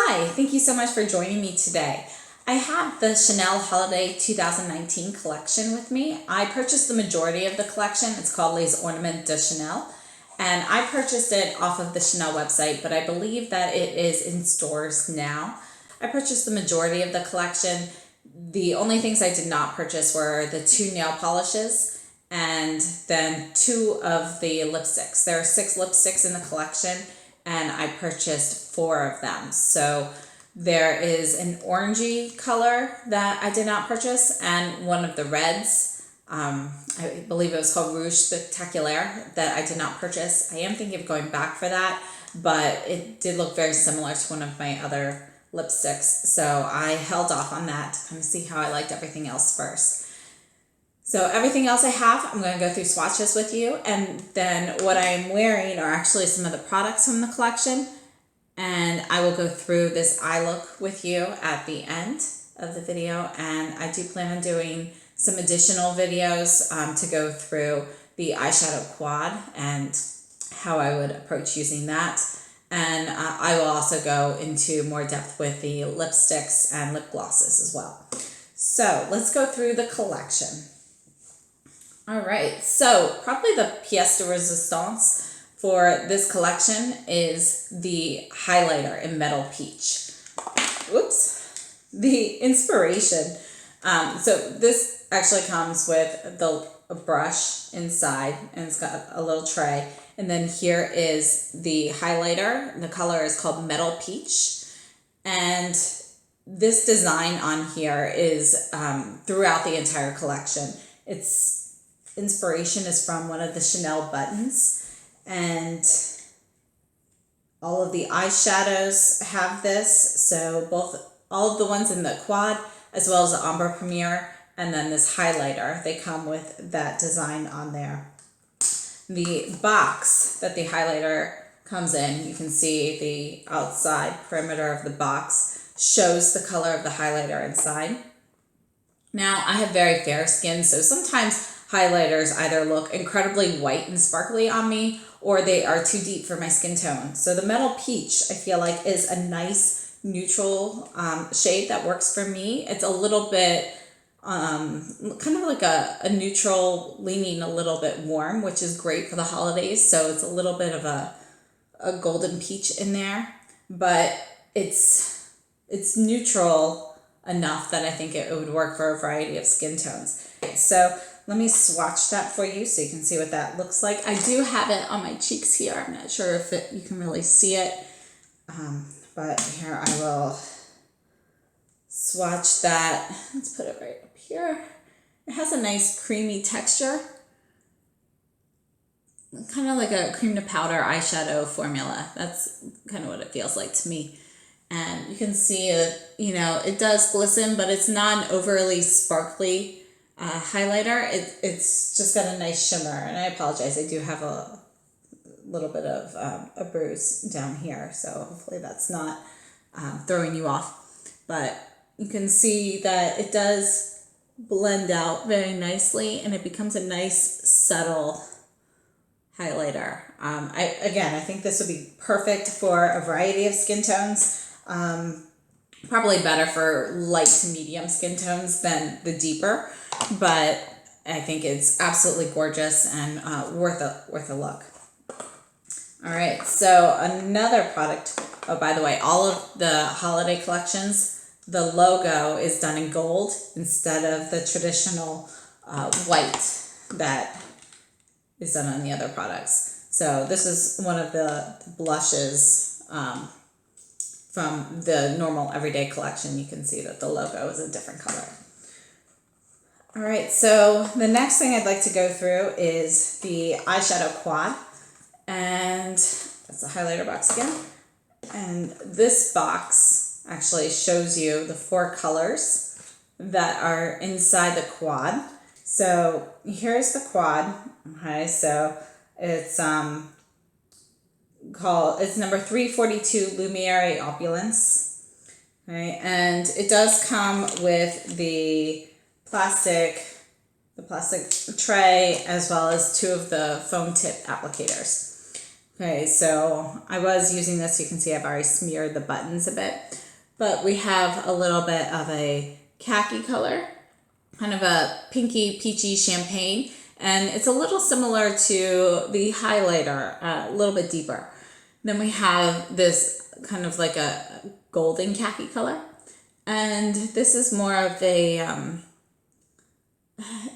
Hi, thank you so much for joining me today. I have the Chanel Holiday 2019 collection with me. I purchased the majority of the collection. It's called Les Ornements de Chanel, and I purchased it off of the Chanel website, but I believe that it is in stores now. I purchased the majority of the collection. The only things I did not purchase were the 2 nail polishes and then 2 of the lipsticks. There are 6 lipsticks in the collection, and I purchased 4 of them. So there is an orangey color that I did not purchase and one of the reds. I believe it was called Rouge Spectaculaire that I did not purchase. I am thinking of going back for that, but it did look very similar to one of my other lipsticks. So I held off on that to kind of see how I liked everything else first. So everything else I have, I'm going to go through swatches with you, and then what I'm wearing are actually some of the products from the collection, and I will go through this eye look with you at the end of the video, and I do plan on doing some additional videos to go through the eyeshadow quad and how I would approach using that, and I will also go into more depth with the lipsticks and lip glosses as well. So let's go through the collection. All right, so probably the pièce de resistance for this collection is the highlighter in Metal Peach. Whoops, the inspiration. So this actually comes with a brush inside, and it's got a little tray. And then here is the highlighter. The color is called Metal Peach. And this design on here is throughout the entire collection. Its inspiration is from one of the Chanel buttons, and all of the eyeshadows have this. So all of the ones in the quad as well as the Ombre Premier and then this highlighter, they come with that design on there. The box that the highlighter comes in, you can see the outside perimeter of the box shows the color of the highlighter inside. Now, I have very fair skin, so sometimes highlighters either look incredibly white and sparkly on me, or they are too deep for my skin tone. So the Metal Peach, I feel like, is a nice neutral shade that works for me. It's a little bit kind of like a neutral, leaning a little bit warm, which is great for the holidays. So it's a little bit of a golden peach in there, but it's neutral enough that I think it would work for a variety of skin tones. So let me swatch that for you so you can see what that looks like. I do have it on my cheeks here. I'm not sure if you can really see it, but here I will swatch that. Let's put it right up here. It has a nice creamy texture, kind of like a cream to powder eyeshadow formula. That's kind of what it feels like to me. And you can see it, it does glisten, but it's not an overly sparkly highlighter. It's just got a nice shimmer, and I apologize, I do have a little bit of a bruise down here, so hopefully that's not throwing you off. But you can see that it does blend out very nicely, and it becomes a nice subtle highlighter. I think this would be perfect for a variety of skin tones. Probably better for light to medium skin tones than the deeper, but I think it's absolutely gorgeous and worth a look. All right, so another product. Oh, by the way, all of the holiday collections, the logo is done in gold instead of the traditional white that is done on the other products. So this is one of the blushes from the normal everyday collection. You can see that the logo is a different color. All right, so the next thing I'd like to go through is the eyeshadow quad, and that's the highlighter box again. And this box actually shows you the 4 colors that are inside the quad. So here's the quad. Okay, so it's it's number 342 Lumiere Opulence. Okay, and it does come with the plastic tray as well as 2 of the foam tip applicators. Okay, so I was using this. You can see I've already smeared the buttons a bit, but we have a little bit of a khaki color, kind of a pinky peachy champagne, and it's a little similar to the highlighter, a little bit deeper. Then we have this kind of like a golden khaki color, and this is more of a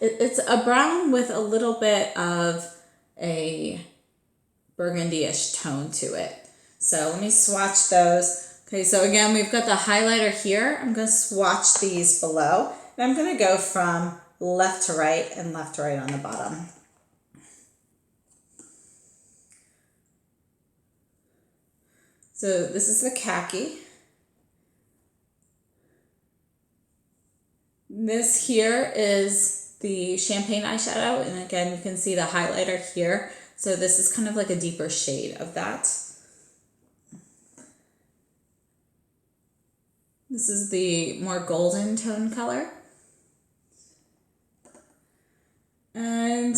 it's a brown with a little bit of a burgundy-ish tone to it. So let me swatch those. Okay, so again, we've got the highlighter here. I'm going to swatch these below, and I'm going to go from left to right and left to right on the bottom. So this is the khaki. This here is the champagne eyeshadow, and again, you can see the highlighter here. So this is kind of like a deeper shade of that. This is the more golden tone color. And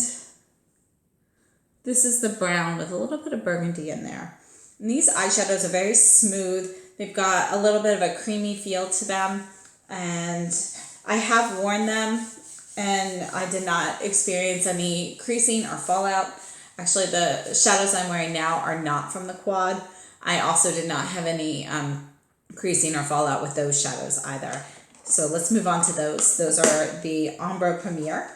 this is the brown with a little bit of burgundy in there. And these eyeshadows are very smooth. They've got a little bit of a creamy feel to them. And I have worn them and I did not experience any creasing or fallout. Actually, the shadows I'm wearing now are not from the quad. I also did not have any creasing or fallout with those shadows either. So let's move on to those. Those are the Ombre Premier.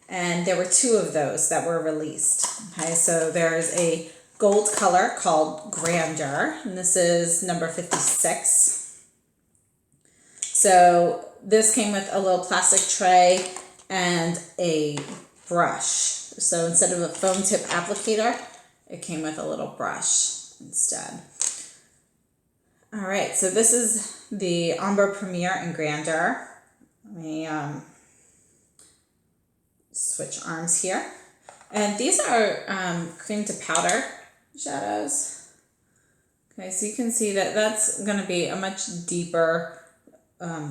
And there were two of those that were released. Okay, so there's a gold color called Grandeur, and this is number 56. So this came with a little plastic tray and a brush. So instead of a foam tip applicator, it came with a little brush instead. All right, so this is the Ombre Premier in Grandeur. Let me switch arms here. And these are cream to powder shadows. Okay, so you can see that that's going to be a much deeper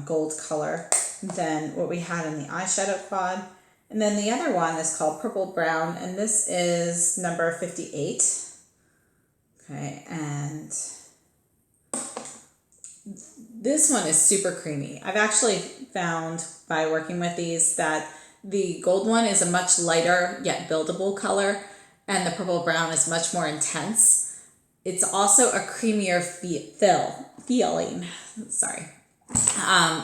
gold color than what we had in the eyeshadow quad. And then the other one is called Purple Brown, and this is number 58. Okay, and this one is super creamy. I've actually found by working with these that the gold one is a much lighter yet buildable color, and the purple brown is much more intense. It's also a creamier feeling. Sorry.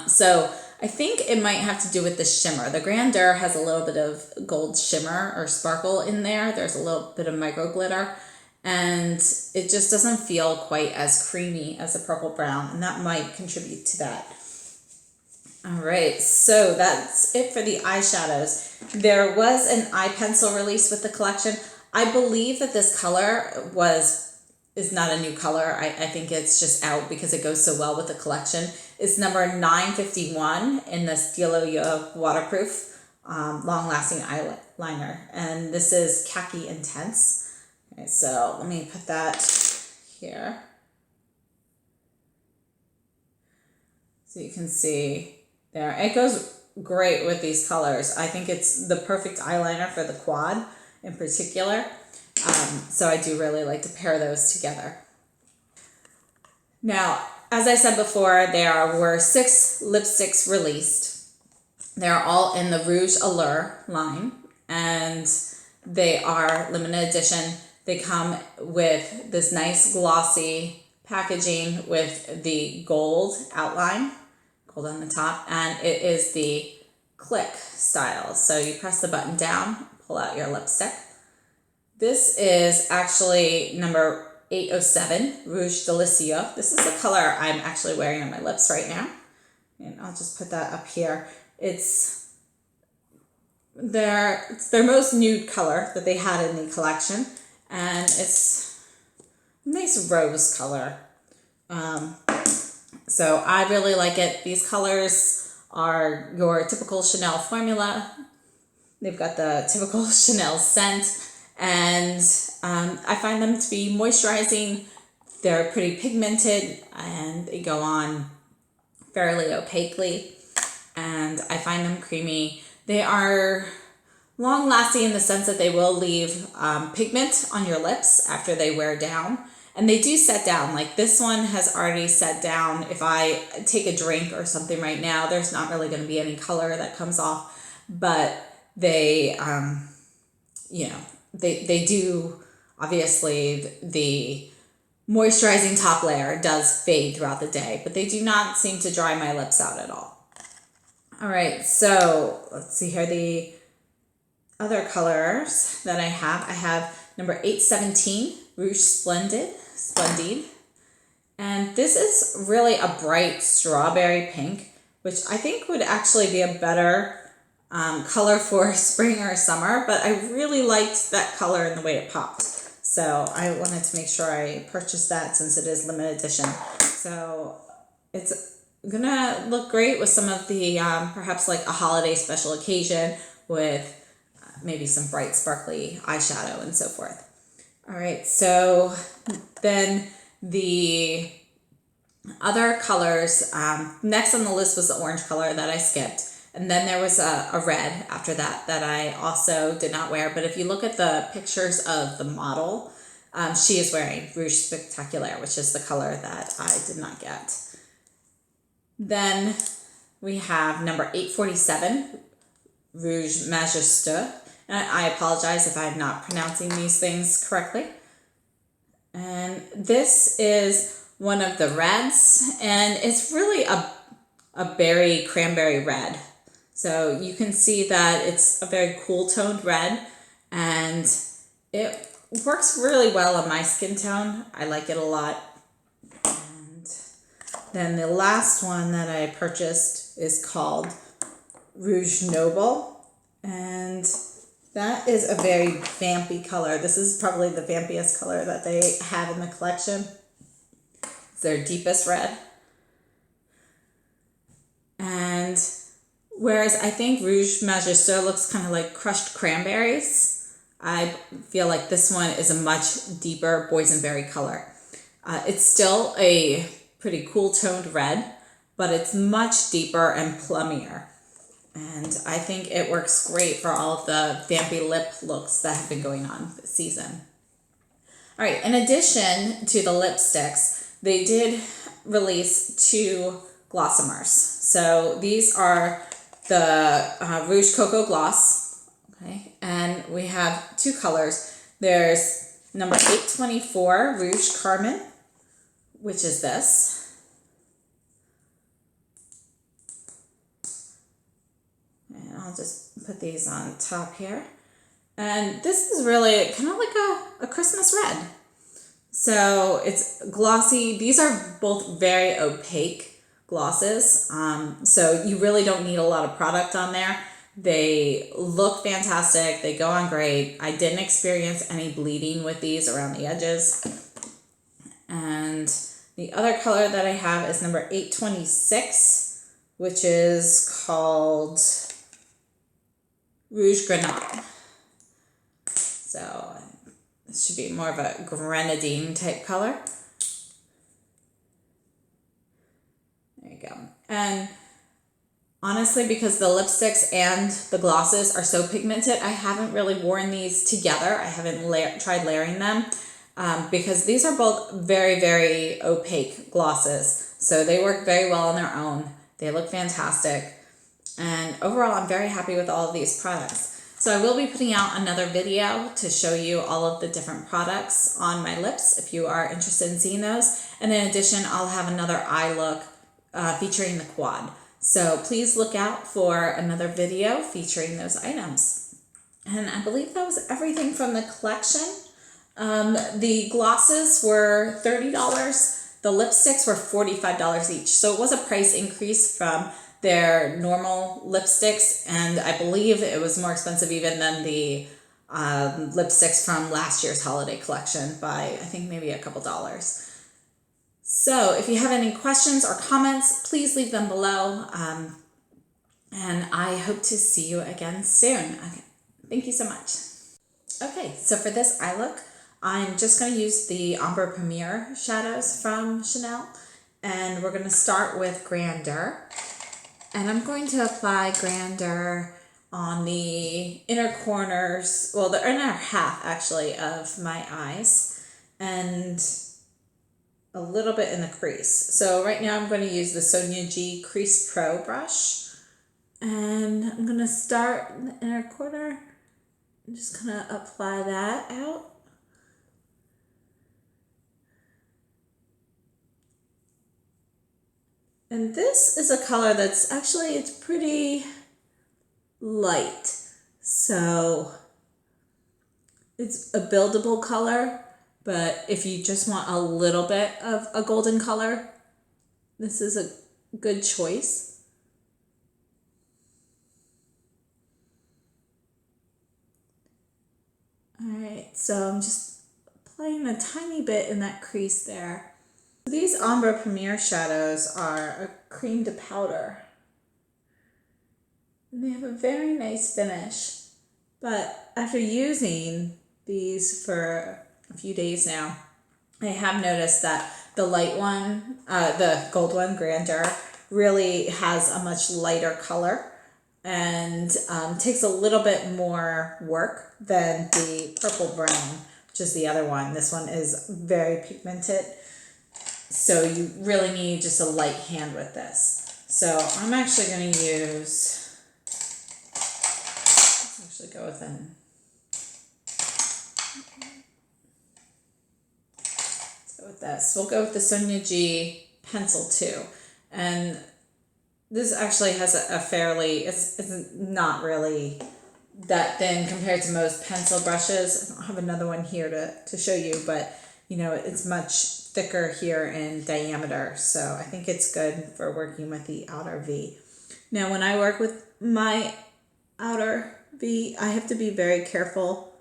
So I think it might have to do with the shimmer. The Grandeur has a little bit of gold shimmer or sparkle in there. There's a little bit of micro glitter, and it just doesn't feel quite as creamy as the purple brown, and that might contribute to that. All right, so that's it for the eyeshadows. There was an eye pencil release with the collection. I believe that this color is not a new color. I think it's just out because it goes so well with the collection. It's number 951 in the Silesia waterproof long-lasting eyeliner, and this is Khaki Intense. Okay, so let me put that here so you can see there. It goes great with these colors. I think it's the perfect eyeliner for the quad in particular. So I do really like to pair those together. Now, as I said before, there were 6 lipsticks released. They're all in the Rouge Allure line, and they are limited edition. They come with this nice glossy packaging with the gold outline, gold on the top, and it is the click style. So you press the button down, pull out your lipstick. This is actually number 807, Rouge Delicieux. This is the color I'm actually wearing on my lips right now. And I'll just put that up here. It's their most nude color that they had in the collection. And it's a nice rose color. So I really like it. These colors are your typical Chanel formula. They've got the typical Chanel scent. And I find them to be moisturizing. They're pretty pigmented and they go on fairly opaquely. And I find them creamy. They are long lasting in the sense that they will leave pigment on your lips after they wear down. And they do set down. Like this one has already set down. If I take a drink or something right now, there's not really going to be any color that comes off. But they, you know, they do, obviously, the moisturizing top layer does fade throughout the day. But they do not seem to dry my lips out at all. All right, so let's see here. The other colors that I have number 817, Rouge Splendide. And this is really a bright strawberry pink, which I think would actually be a better color for spring or summer, but I really liked that color and the way it popped. So I wanted to make sure I purchased that since it is limited edition. So it's gonna look great with some of the, perhaps like a holiday special occasion with maybe some bright sparkly eyeshadow and so forth. All right, so then the other colors, next on the list was the orange color that I skipped. And then there was a red after that I also did not wear. But if you look at the pictures of the model, she is wearing Rouge Spectaculaire, which is the color that I did not get. Then we have number 847, Rouge Magister. And I apologize if I'm not pronouncing these things correctly. And this is one of the reds, and it's really a berry cranberry red. So you can see that it's a very cool toned red, and it works really well on my skin tone. I like it a lot. And then the last one that I purchased is called Rouge Noble, and that is a very vampy color. This is probably the vampiest color that they have in the collection. It's their deepest red. And whereas I think Rouge Magister looks kind of like crushed cranberries, I feel like this one is a much deeper boysenberry color. It's still a pretty cool toned red, but it's much deeper and plummier. And I think it works great for all of the vampy lip looks that have been going on this season. All right, in addition to the lipsticks, they did release 2 glossomers. So these are the Rouge Coco Gloss, okay? And we have 2 colors. There's number 824, Rouge Carmine, which is this. And I'll just put these on top here. And this is really kind of like a Christmas red. So it's glossy. These are both very opaque glosses. So you really don't need a lot of product on there. They look fantastic. They go on great. I didn't experience any bleeding with these around the edges. And the other color that I have is number 826, which is called Rouge Grenada. So this should be more of a grenadine type color. There you go. And honestly, because the lipsticks and the glosses are so pigmented, I haven't really worn these together. I haven't tried layering them because these are both very, very opaque glosses. So they work very well on their own. They look fantastic. And overall, I'm very happy with all of these products. So I will be putting out another video to show you all of the different products on my lips if you are interested in seeing those. And in addition, I'll have another eye look featuring the quad. So please look out for another video featuring those items. And I believe that was everything from the collection. The glosses were $30. The lipsticks were $45 each. So it was a price increase from their normal lipsticks, and I believe it was more expensive even than the lipsticks from last year's holiday collection by, I think, maybe a couple dollars. So if you have any questions or comments, please leave them below, and I hope to see you again soon. Okay. Thank you so much. Okay, so for this eye look, I'm just going to use the Ombre Premier shadows from Chanel, and we're going to start with Grandeur. And I'm going to apply Grandeur on the inner corners, well, the inner half actually of my eyes, and a little bit in the crease. So right now I'm going to use the Sonia G Crease Pro brush, and I'm going to start in the inner corner. I'm just going to apply that out. And this is a color that's actually, it's pretty light. So it's a buildable color, but if you just want a little bit of a golden color, this is a good choice. All right, so I'm just applying a tiny bit in that crease there. These Ombre Premier shadows are a cream to powder. And they have a very nice finish. But after using these for a few days now, I have noticed that the light one, the gold one, Grandeur, really has a much lighter color and takes a little bit more work than the purple brown, which is the other one. This one is very pigmented. So you really need just a light hand with this. So I'm actually going to use, let's actually go with an, let's go with this. We'll go with the Sonia G Pencil 2. And this actually has a fairly, it's not really that thin compared to most pencil brushes. I don't have another one here to show you, but you know, it's much thicker here in diameter, so I think it's good for working with the outer V. Now, when I work with my outer V, I have to be very careful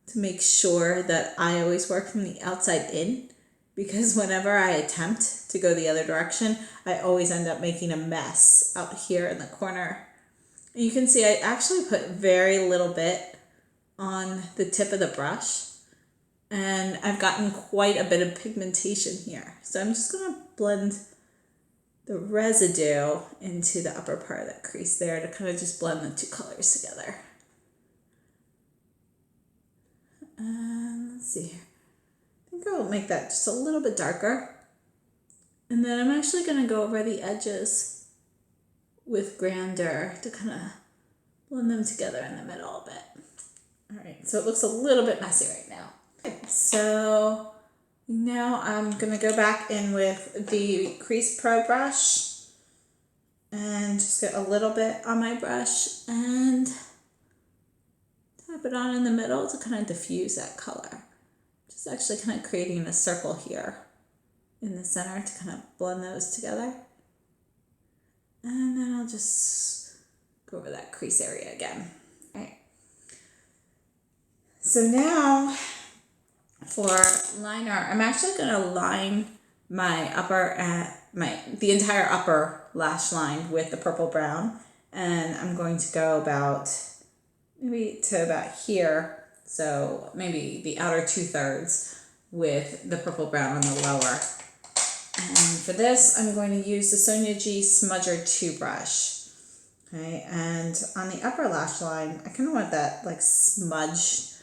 to make sure that I always work from the outside in, because whenever I attempt to go the other direction, I always end up making a mess out here in the corner. And you can see I actually put very little bit on the tip of the brush, and I've gotten quite a bit of pigmentation here. So I'm just going to blend the residue into the upper part of that crease there to kind of just blend the two colors together. And let's see here. I think I'll make that just a little bit darker. And then I'm actually going to go over the edges with Grandeur to kind of blend them together in the middle a bit. All right, so it looks a little bit messy right now. So now I'm going to go back in with the Crease Pro brush and just get a little bit on my brush and tap it on in the middle to kind of diffuse that color. Just actually kind of creating a circle here in the center to kind of blend those together. And then I'll just go over that crease area again. All right. So now for liner, I'm actually going to line my the entire upper lash line with the purple brown, and I'm going to go about maybe to about here, so maybe the outer 2/3 with the purple brown on the lower. And for this, I'm going to use the Sonia G Smudger 2 brush. Okay, and on the upper lash line, I kind of want that like smudge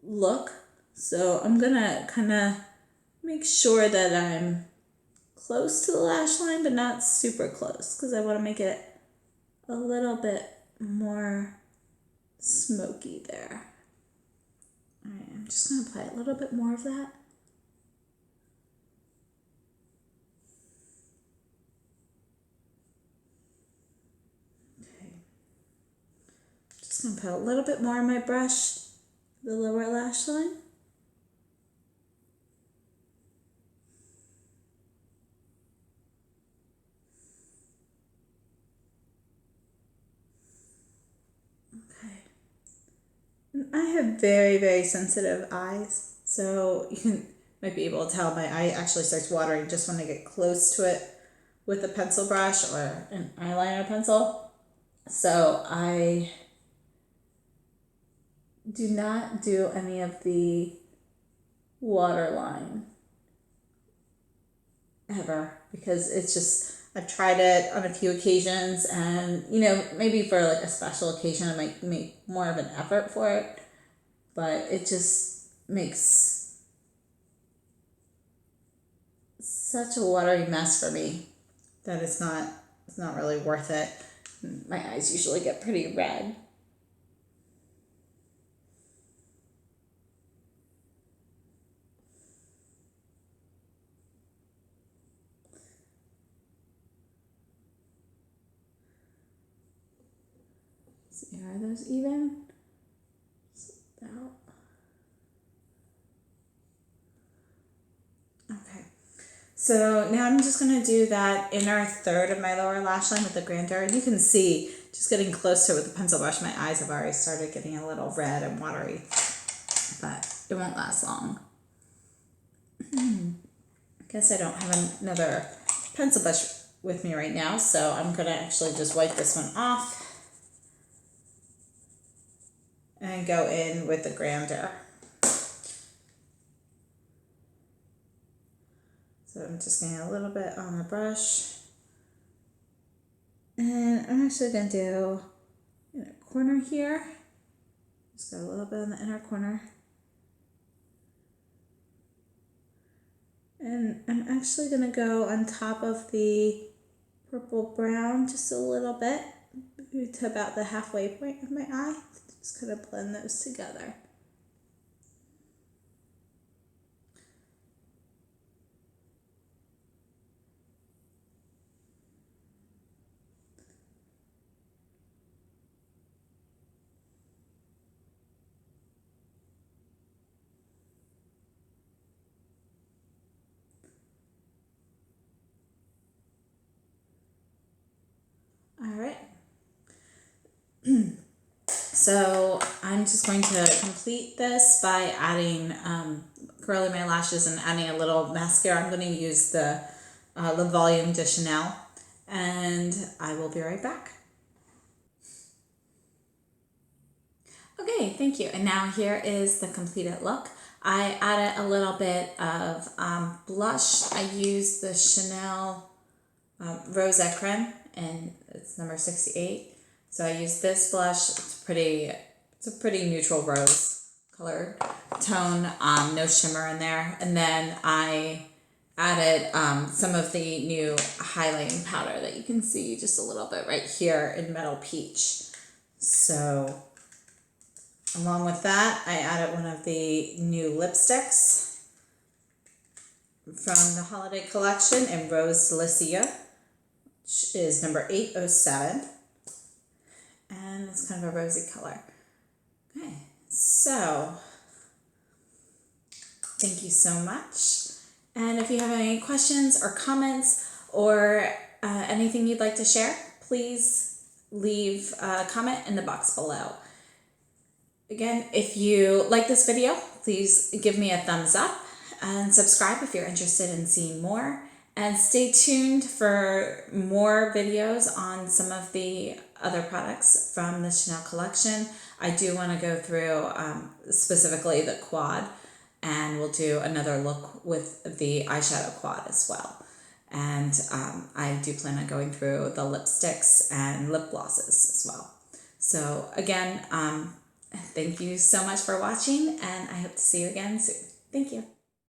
look. So I'm gonna kind of make sure that I'm close to the lash line, but not super close, because I want to make it a little bit more smoky there. All right, I'm just gonna apply a little bit more of that. Okay, just gonna put a little bit more on my brush, the lower lash line. I have very, very sensitive eyes, so you might be able to tell my eye actually starts watering just when I get close to it with a pencil brush or an eyeliner pencil. So I do not do any of the waterline ever, because it's just, I've tried it on a few occasions, and you know, maybe for like a special occasion I might make more of an effort for it, but it just makes such a watery mess for me that it's not really worth it. My eyes usually get pretty red. See, are those even? About. Okay. So now I'm just going to do that inner third of my lower lash line with the grandeur. You can see, just getting close to it with the pencil brush, my eyes have already started getting a little red and watery, but it won't last long. Guess I don't have another pencil brush with me right now, so I'm going to actually just wipe this one off and go in with the grandeur. So I'm just getting a little bit on the brush. And I'm actually going to do inner corner here. Just got a little bit on the inner corner. And I'm actually going to go on top of the purple brown just a little bit, to about the halfway point of my eye. Just kind of blend those together. All right. So I'm just going to complete this by adding, curling my lashes and adding a little mascara. I'm going to use the Volume de Chanel, and I will be right back. Okay, thank you. And now here is the completed look. I added a little bit of blush. I used the Chanel Rose Creme, and it's number 68. So I used this blush. It's a pretty neutral rose colored tone, no shimmer in there. And then I added some of the new highlighting powder that you can see just a little bit right here in Metal Peach. So along with that, I added one of the new lipsticks from the holiday collection in Rose Silesia, which is number 807. And it's kind of a rosy color. Okay, so thank you so much. And if you have any questions or comments or anything you'd like to share, please leave a comment in the box below. Again, if you like this video, please give me a thumbs up and subscribe if you're interested in seeing more. And stay tuned for more videos on some of the other products from the Chanel collection. I do want to go through specifically the quad, and we'll do another look with the eyeshadow quad as well. And I do plan on going through the lipsticks and lip glosses as well. So again, thank you so much for watching, and I hope to see you again soon. Thank you.